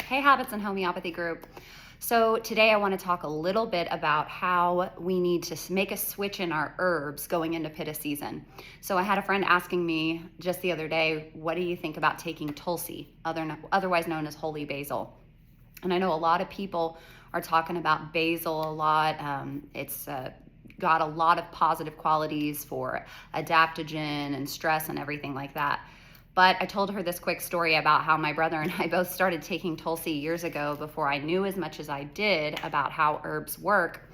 Hey, Habits and Homeopathy group. So today I want to talk a little bit about how we need to make a switch in our herbs going into Pitta season. So I had a friend asking me just the other day, what do you think about taking Tulsi, otherwise known as holy basil? And I know a lot of people are talking about basil a lot. It's got a lot of positive qualities for adaptogen and stress and everything like that. But I told her this quick story about how my brother and I both started taking Tulsi years ago before I knew as much as I did about how herbs work.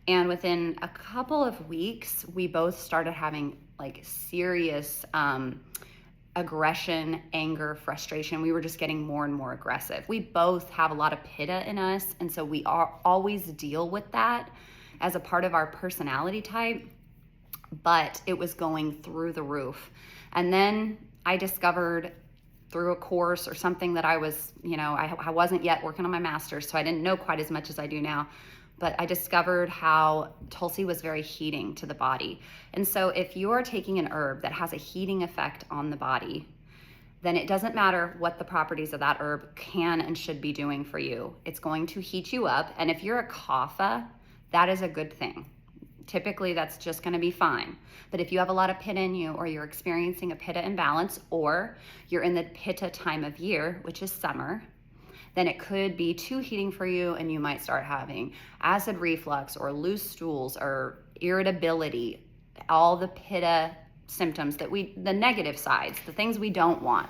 And within a couple of weeks, we both started having like serious aggression, anger, frustration. We were just getting more and more aggressive. We both have a lot of Pitta in us, and so we always deal with that as a part of our personality type, but it was going through the roof. And then I discovered through a course or something that I was, I wasn't yet working on my master's, so I didn't know quite as much as I do now, but I discovered how Tulsi was very heating to the body. And so if you're taking an herb that has a heating effect on the body, then it doesn't matter what the properties of that herb can and should be doing for you. It's going to heat you up. And if you're a kapha, that is a good thing. Typically, that's just going to be fine. But if you have a lot of Pitta in you, or you're experiencing a Pitta imbalance, or you're in the Pitta time of year, which is summer, then it could be too heating for you, and you might start having acid reflux or loose stools or irritability, all the Pitta symptoms the negative sides, the things we don't want.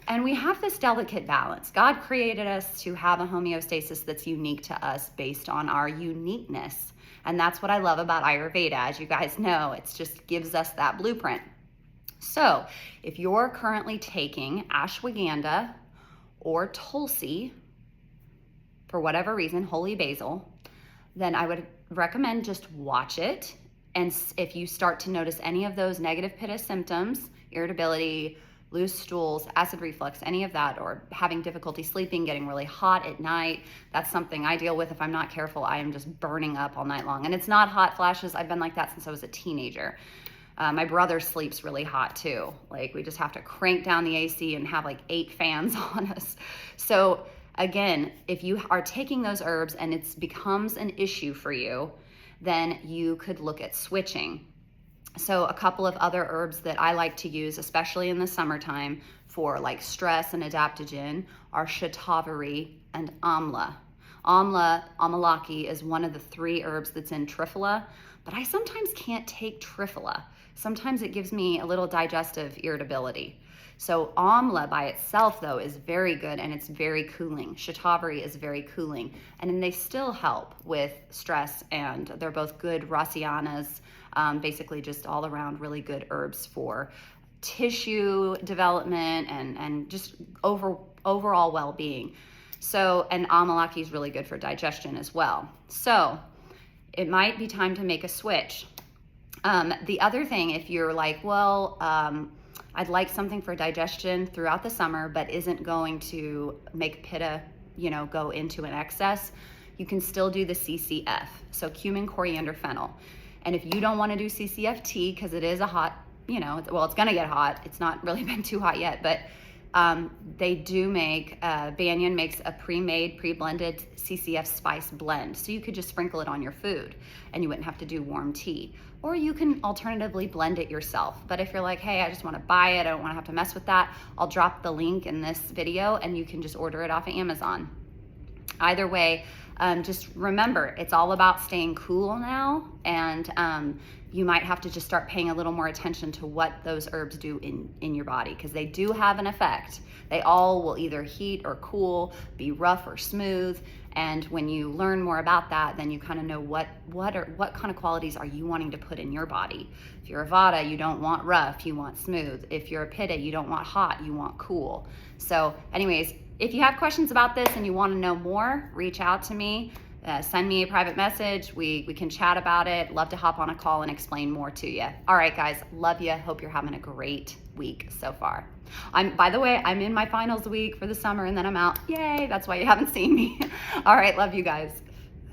And we have this delicate balance. God created us to have a homeostasis that's unique to us based on our uniqueness. And that's what I love about Ayurveda. As you guys know, it just gives us that blueprint. So if you're currently taking ashwagandha or Tulsi, for whatever reason, holy basil, then I would recommend just watch it. And if you start to notice any of those negative Pitta symptoms, irritability, loose stools, acid reflux, any of that, or having difficulty sleeping, getting really hot at night, that's something I deal with. If I'm not careful, I am just burning up all night long. And it's not hot flashes. I've been like that since I was a teenager. My brother sleeps really hot too. Like, we just have to crank down the AC and have like 8 fans on us. So again, if you are taking those herbs and it becomes an issue for you, then you could look at switching. So a couple of other herbs that I like to use, especially in the summertime for like stress and adaptogen, are shatavari and amla. Amalaki is one of the 3 herbs that's in triphala, but I sometimes can't take triphala. Sometimes it gives me a little digestive irritability. So amla by itself, though, is very good, and it's very cooling. Shatavari is very cooling, and then they still help with stress, and they're both good rasianas, basically just all around really good herbs for tissue development and just overall well-being. So, and amalaki is really good for digestion as well. So it might be time to make a switch. The other thing, if you're like, well, I'd like something for digestion throughout the summer, but isn't going to make Pitta, go into an excess, you can still do the CCF. So cumin, coriander, fennel. And if you don't want to do CCFT, because it is a hot, it's going to get hot. It's not really been too hot yet, but they do make, Banyan makes a pre-made, pre-blended CCF spice blend. So you could just sprinkle it on your food and you wouldn't have to do warm tea. Or you can alternatively blend it yourself. But if you're like, hey, I just want to buy it, I don't want to have to mess with that, I'll drop the link in this video and you can just order it off of Amazon. Either way, just remember, it's all about staying cool now, and you might have to just start paying a little more attention to what those herbs do in your body, because they do have an effect. They all will either heat or cool, be rough or smooth, and when you learn more about that, then you kind of know what kind of qualities are you wanting to put in your body. If you're a Vata, you don't want rough, you want smooth. If you're a Pitta, you don't want hot, you want cool. So anyways, if you have questions about this and you want to know more, reach out to me. Send me a private message. We can chat about it. Love to hop on a call and explain more to you. All right, guys. Love you. Hope you're having a great week so far. By the way, I'm in my finals week for the summer and then I'm out. Yay. That's why you haven't seen me. All right. Love you guys.